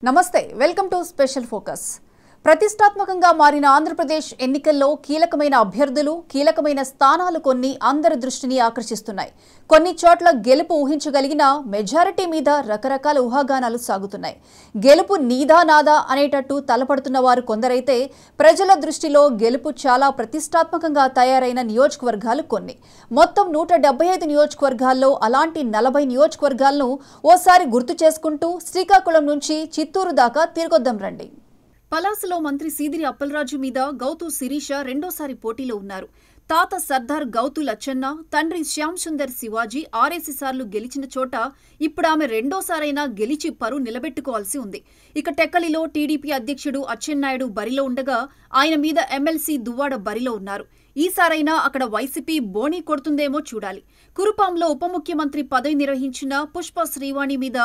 నమస్తే welcome to special focus. ప్రతిష్టాత్మకంగా మారిన ఆంధ్రప్రదేశ్ ఎన్నికల్లో కీలకమైన అభ్యర్థులు, కీలకమైన స్థానాలు కొన్ని అందరి దృష్టిని ఆకర్షిస్తున్నాయి. కొన్ని చోట్ల గెలుపు ఊహించగలిగిన మెజారిటీ మీద రకరకాల ఊహాగానాలు సాగుతున్నాయి. గెలుపు నీదా నాదా అనేటట్టు తలపడుతున్న వారు కొందరైతే ప్రజల దృష్టిలో గెలుపు చాలా ప్రతిష్టాత్మకంగా తయారైన నియోజకవర్గాలు కొన్ని. మొత్తం 175 నియోజకవర్గాల్లో అలాంటి 40 నియోజకవర్గాలను ఓసారి గుర్తు చేసుకుంటూ శ్రీకాకుళం నుంచి చిత్తూరు దాకా తిరగొద్దాం రండి. పలాసలో మంత్రి సీదిరి అప్పలరాజు మీద గౌతు శిరీష రెండోసారి పోటీలో ఉన్నారు. తాత సర్దార్ గౌతు లచ్చన్న, తండ్రి శ్యామ్ సుందర్ శివాజీ 6 సార్లు గెలిచిన చోట ఇప్పుడు ఆమె రెండోసారైనా గెలిచి పరు నిలబెట్టుకోవాల్సి ఉంది. ఇక టెక్కలిలో టీడీపీ అధ్యక్షుడు అచ్చెన్నాయుడు బరిలో ఉండగా ఆయన మీద ఎమ్మెల్సీ దువ్వాడ బరిలో ఉన్నారు. ఈసారైనా అక్కడ వైసీపీ బోణీ కొడుతుందేమో చూడాలి. కురుపాంలో ఉప ముఖ్యమంత్రి పదవి నిర్వహించిన పుష్ప శ్రీవాణి మీద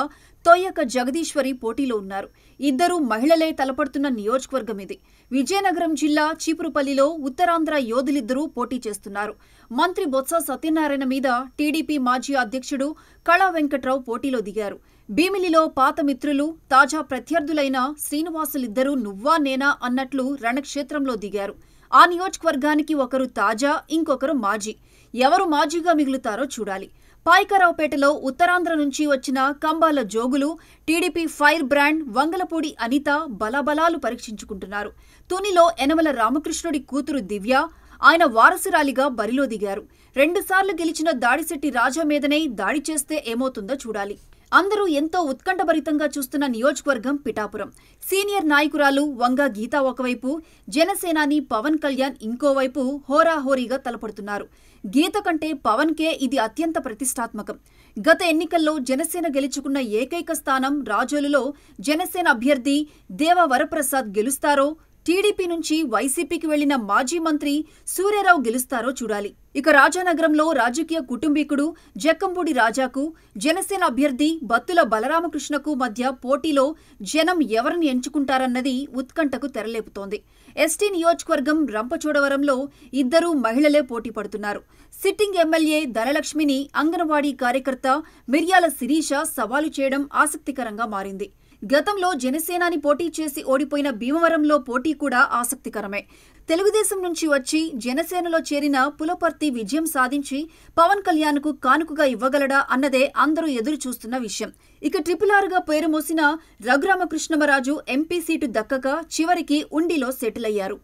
తొయ్యక జగదీశ్వరి పోటీలో ఉన్నారు. ఇద్దరు మహిళలే తలపడుతున్న నియోజకవర్గం ఇది. విజయనగరం జిల్లా చీపురుపల్లిలో ఉత్తరాంధ్ర యోధులిద్దరూ పోటీ చేస్తున్నారు. మంత్రి బొత్స సత్యనారాయణ మీద టీడీపీ మాజీ అధ్యక్షుడు కళా వెంకట్రావు పోటీలో దిగారు. భీమిలిలో పాత మిత్రులు, తాజా ప్రత్యర్థులైన శ్రీనివాసులిద్దరూ నువ్వా నేనా అన్నట్లు రణక్షేత్రంలో దిగారు. ఆ నియోజకవర్గానికి ఒకరు తాజా, ఇంకొకరు మాజీ. ఎవరు మాజీగా మిగులుతారో చూడాలి. పాయకరావుపేటలో ఉత్తరాంధ్ర నుంచి వచ్చిన Kambala Jogulu, TDP fire brand Vangalapudi Anitha బలాబలాలు పరీక్షించుకుంటున్నారు. తునిలో యనమల రామకృష్ణుడి కూతురు దివ్య ఆయన వారసురాలిగా బరిలో దిగారు. 2 సార్లు గెలిచిన దాడిశెట్టి రాజా మీదనే దాడి చేస్తే ఏమవుతుందో చూడాలి. అందరూ ఎంతో ఉత్కంఠభరితంగా చూస్తున్న నియోజకవర్గం పిఠాపురం. సీనియర్ నాయకురాలు వంగ గీత ఒకవైపు, జనసేనాని పవన్ కళ్యాణ్ ఇంకోవైపు హోరాహోరీగా తలపడుతున్నారు. గీత కంటే పవన్కే ఇది అత్యంత ప్రతిష్టాత్మకం. గత ఎన్నికల్లో జనసేన గెలుచుకున్న ఏకైక స్థానం రాజోలులో జనసేన అభ్యర్థి దేవ వరప్రసాద్ గెలుస్తారో, టీడీపీ నుంచి వైసీపీకి వెళ్లిన మాజీ మంత్రి సూర్యారావు గెలుస్తారో చూడాలి. ఇక రాజానగరంలో రాజకీయ కుటుంబీకుడు జక్కంపూడి రాజాకు, జనసేన అభ్యర్థి బత్తుల బలరామకృష్ణకు మధ్య పోటీలో జనం ఎవరిని ఎంచుకుంటారన్నది ఉత్కంఠకు తెరలేపుతోంది. ఎస్టీ నియోజకవర్గం రంపచోడవరంలో ఇద్దరు మహిళలే పోటీ పడుతున్నారు. సిట్టింగ్ ఎమ్మెల్యే ధనలక్ష్మిని అంగన్వాడీ కార్యకర్త మిర్యాల శిరీష సవాలు చేయడం ఆసక్తికరంగా మారింది. గతంలో జనసేనాని పోటీ చేసి ఓడిపోయిన భీమవరంలో పోటీ కూడా ఆసక్తికరమే. తెలుగుదేశం నుంచి వచ్చి జనసేనలో చేరిన పులపర్తి విజయం సాధించి పవన్ కళ్యాణ్కు కానుకగా ఇవ్వగలడా అన్నదే అందరూ ఎదురు చూస్తున్న విషయం. ఇక RRRగా పేరు మోసిన రఘురామకృష్ణమరాజు ఎంపీ సీటు దక్కక చివరికి ఉండిలో సెటిల్ అయ్యారు.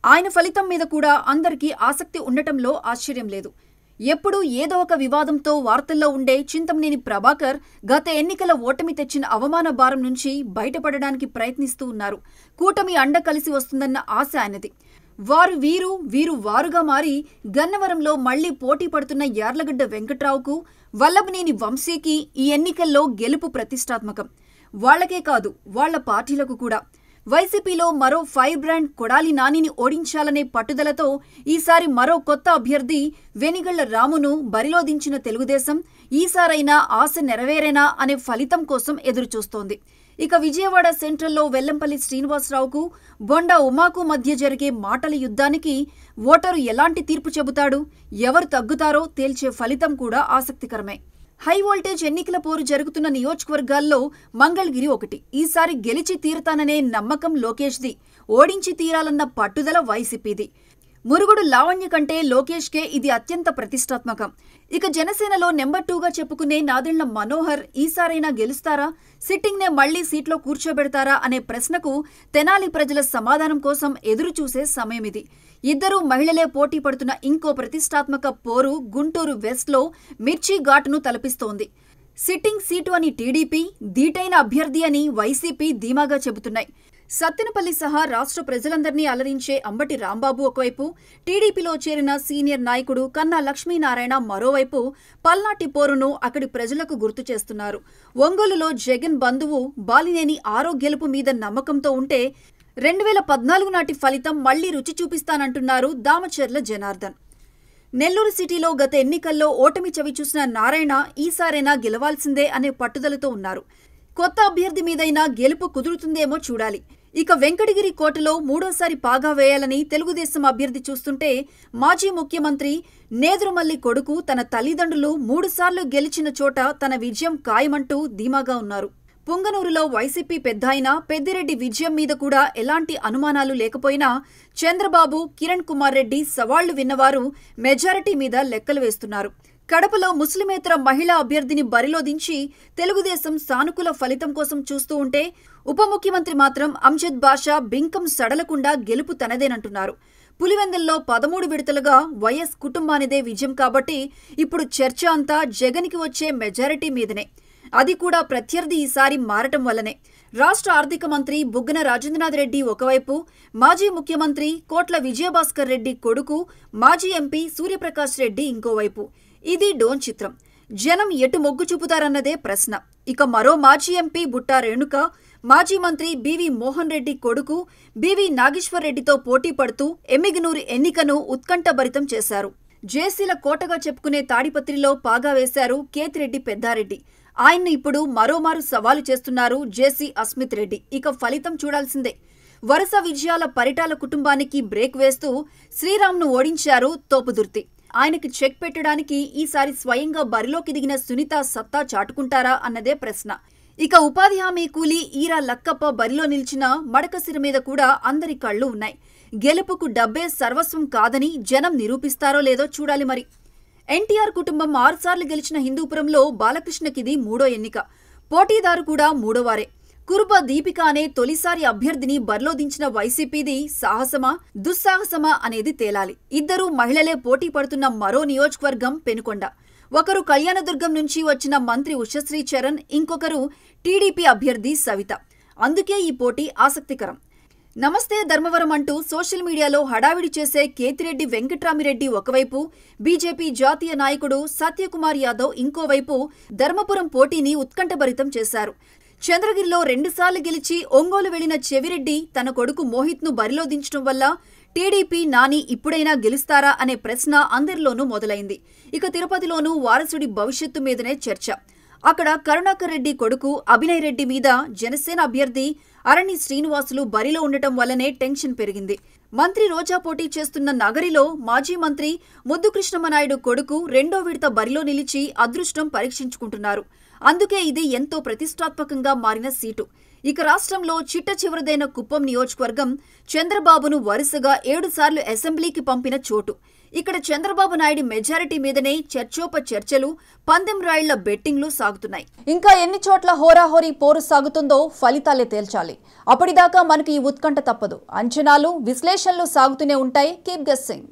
ఆయన ఫలితం మీద కూడా అందరికీ ఆసక్తి ఉండటంలో ఆశ్చర్యం లేదు. ఎప్పుడూ ఏదో ఒక వివాదంతో వార్తల్లో ఉండే చింతమనేని ప్రభాకర్ గత ఎన్నికల ఓటమి తెచ్చిన అవమాన భారం నుంచి బయటపడడానికి ప్రయత్నిస్తూ ఉన్నారు. కూటమి అండ కలిసి వస్తుందన్న ఆశ ఆయనది. వారు వీరు, వీరు వారుగా మారి గన్నవరంలో మళ్లీ పోటీ పడుతున్న యార్లగడ్డ వెంకట్రావుకు, వల్లభనేని వంశీకి ఈ ఎన్నికల్లో గెలుపు ప్రతిష్టాత్మకం. వాళ్లకే కాదు, వాళ్ల పార్టీలకు కూడా. వైసీపీలో మరో ఫైర్ బ్రాండ్ కొడాలి నానిని ఓడించాలనే పట్టుదలతో ఈసారి మరో కొత్త అభ్యర్థి వెనిగళ్ల రామును బరిలో దించిన తెలుగుదేశం ఈసారైనా ఆశ నెరవేరేనా అనే ఫలితం కోసం ఎదురుచూస్తోంది. ఇక విజయవాడ సెంట్రల్లో వెల్లంపల్లి శ్రీనివాసరావుకు, బొండా ఉమాకు మధ్య జరిగే మాటల యుద్ధానికి ఓటరు ఎలాంటి తీర్పు చెబుతాడు, ఎవరు తగ్గుతారో తేల్చే ఫలితం కూడా ఆసక్తికరమే. హై వోల్టేజ్ ఎన్నికల పోరు జరుగుతున్న నియోజకవర్గాల్లో మంగళగిరి ఒకటి. ఈసారి గెలిచి తీరతాననే నమ్మకం లోకేష్ది, ఓడించి తీరాలన్న పట్టుదల వైసీపీది. మురుగుడు లావణ్య కంటే లోకేష్కే ఇది అత్యంత ప్రతిష్టాత్మకం. ఇక జనసేనలో నెంబర్ 2గా చెప్పుకునే నాదెళ్ల మనోహర్ ఈసారైనా గెలుస్తారా, సిట్టింగ్నే మళ్లీ సీట్లో కూర్చోబెడతారా అనే ప్రశ్నకు తెనాలి ప్రజల సమాధానం కోసం ఎదురు చూసే సమయమిది. ఇద్దరూ మహిళలే పోటీ పడుతున్న ఇంకో ప్రతిష్టాత్మక పోరు గుంటూరు వెస్ట్లో మిర్చి ఘాటును తలపిస్తోంది. సిట్టింగ్ సీటు అని టీడీపీ, ధీటైన అభ్యర్థి అని వైసీపీ ధీమాగా చెబుతున్నాయి. సత్తెనపల్లి సహా రాష్ట్ర ప్రజలందరినీ అలరించే అంబటి రాంబాబు ఒకవైపు, టీడీపీలో చేరిన సీనియర్ నాయకుడు కన్నా లక్ష్మీనారాయణ మరోవైపు పల్నాటి పోరును అక్కడి ప్రజలకు గుర్తు చేస్తున్నారు. ఒంగోలులో జగన్ బంధువు బాలినేని గెలుపు మీద నమ్మకంతో ఉంటే 2014 నాటి ఫలితం మళ్లీ రుచి చూపిస్తానంటున్నారు దామచర్ల జనార్దన్. నెల్లూరు సిటీలో గత ఎన్నికల్లో ఓటమి చవిచూసిన నారాయణ ఈసారైనా గెలవాల్సిందే అనే పట్టుదలతో ఉన్నారు. కొత్త అభ్యర్థి మీదైనా గెలుపు కుదురుతుందేమో చూడాలి. ఇక వెంకటగిరి కోటలో మూడోసారి పాగా వేయాలని తెలుగుదేశం అభ్యర్థి చూస్తుంటే మాజీ ముఖ్యమంత్రి నేదురుమల్లి కొడుకు తన తల్లిదండ్రులు 3 సార్లు గెలిచిన చోట తన విజయం ఖాయమంటూ ధీమాగా ఉన్నారు. పుంగనూరులో వైసీపీ పెద్దాయన పెద్దిరెడ్డి విజయం మీద కూడా ఎలాంటి అనుమానాలు లేకపోయినా చంద్రబాబు, కిరణ్ కుమార్ రెడ్డి సవాళ్లు విన్నవారు మెజారిటీ మీద లెక్కలు వేస్తున్నారు. కడపలో ముస్లిమేతర మహిళా అభ్యర్థిని బరిలో దించి తెలుగుదేశం సానుకూల ఫలితం కోసం చూస్తూ ఉంటే ఉప ముఖ్యమంత్రి మాత్రం అంజద్ బాషా బింకం సడలకుండా గెలుపు తనదేనంటున్నారు. పులివెందుల్లో 13 విడతలుగా వైఎస్ కుటుంబానిదే విజయం కాబట్టి ఇప్పుడు చర్చ అంతా జగన్కి వచ్చే మెజారిటీ మీదనే. అది కూడా ప్రత్యర్థి ఈసారి మారటం వల్లనే. రాష్ట్ర ఆర్థిక మంత్రి బుగ్గన రాజేంద్రనాథ్ రెడ్డి ఒకవైపు, మాజీ ముఖ్యమంత్రి కోట్ల విజయభాస్కర్ రెడ్డి కొడుకు మాజీ ఎంపీ సూర్యప్రకాష్ రెడ్డి ఇంకోవైపు. ఇది డోన్ చిత్రం. జనం ఎటు మొగ్గు చూపుతారన్నదే ప్రశ్న. ఇక మరో మాజీ ఎంపీ బుట్టా రేణుక, మాజీ మంత్రి బివి మోహన్ రెడ్డి కొడుకు బివి నాగేశ్వర్ రెడ్డితో పోటీ పడుతూ ఎమ్మిగనూరు ఎన్నికను ఉత్కంఠభరితం చేశారు. జేసీల కోటగా చెప్పుకునే తాడిపత్రిలో పాగా వేశారు కేతిరెడ్డి పెద్దారెడ్డి. ఆయన్ను ఇప్పుడు మరోమారు సవాలు చేస్తున్నారు జేసీ అస్మిత్ రెడ్డి. ఇక ఫలితం చూడాల్సిందే. వరుస విజయాల పరిటాల కుటుంబానికి బ్రేక్ వేస్తూ శ్రీరామ్ను ఓడించారు తోపుదుర్తి. ఆయనకి చెక్ పెట్టడానికి ఈసారి స్వయంగా బరిలోకి దిగిన సునీత సత్తా చాటుకుంటారా అన్నదే ప్రశ్న. ఇక ఉపాధి హామీ కూలీ ఈరా లక్కప్ప బరిలో నిలిచిన మడకసిర మీద కూడా అందరి కళ్లు ఉన్నాయి. గెలుపుకు డబ్బే సర్వస్వం కాదని జనం నిరూపిస్తారో లేదో చూడాలి మరి. ఎన్టీఆర్ కుటుంబం 6 సార్లు గెలిచిన హిందూపురంలో బాలకృష్ణకిది 3వ ఎన్నిక. పోటీదారు కూడా 3వారే. కురుబ దీపిక అనే తొలిసారి అభ్యర్థిని బరిలో దించిన వైసీపీది సాహసమా, దుస్సాహసమా అనేది తేలాలి. ఇద్దరూ మహిళలే పోటీ పడుతున్న మరో నియోజకవర్గం పెనుకొండ. ఒకరు కళ్యాణదుర్గం నుంచి వచ్చిన మంత్రి ఉషశ్రీ చరణ్, ఇంకొకరు టీడీపీ అభ్యర్థి సవిత. అందుకే ఈ పోటీ ఆసక్తికరం. నమస్తే ధర్మవరం అంటూ సోషల్ మీడియాలో హడావిడి చేసే కేతిరెడ్డి వెంకట్రామిరెడ్డి ఒకవైపు, బీజేపీ జాతీయ నాయకుడు సత్యకుమార్ యాదవ్ ఇంకోవైపు ధర్మపురం పోటీని ఉత్కంఠభరితం చేశారు. చంద్రగిరిలో 2 సార్లు గెలిచి ఒంగోలు వెళ్లిన చెవిరెడ్డి తన కొడుకు మోహిత్ను బరిలో దించడం వల్ల టీడీపీ నాని ఇప్పుడైనా గెలుస్తారా అనే ప్రశ్న అందరిలోనూ మొదలైంది. ఇక తిరుపతిలోనూ వారసుడి భవిష్యత్తు మీదనే చర్చ. అక్కడ కరుణాకర్ రెడ్డి కొడుకు అభినయ్ రెడ్డి మీద జనసేన అభ్యర్థి అరణి శ్రీనివాసులు బరిలో ఉండటం వల్లనే టెన్షన్ పెరిగింది. మంత్రి రోజా పోటీ చేస్తున్న నగరిలో మాజీ మంత్రి ముద్దుకృష్ణమనాయుడు కొడుకు 2వ విడత బరిలో నిలిచి అదృష్టం పరీక్షించుకుంటున్నారు. అందుకే ఇది ఎంతో ప్రతిష్టాత్మకంగా మారిన సీటు. ఇక రాష్ట్రంలో చిట్ట చివరిదైన కుప్పం నియోజకవర్గం చంద్రబాబును వరుసగా 7 సార్లు అసెంబ్లీకి పంపిన చోటు. ఇక్కడ చంద్రబాబు నాయుడు మెజారిటీ మీదనే చర్చోపచర్చలు, పందెం రాయిళ్ల బెట్టింగ్లు సాగుతున్నాయి. ఇంకా ఎన్ని చోట్ల హోరాహోరీ పోరు సాగుతుందో ఫలితాలే తేల్చాలి. అప్పటిదాకా మనకి ఈ ఉత్కంఠ తప్పదు. అంచనాలు, విశ్లేషణలు సాగుతూనే ఉంటాయి. Keep guessing.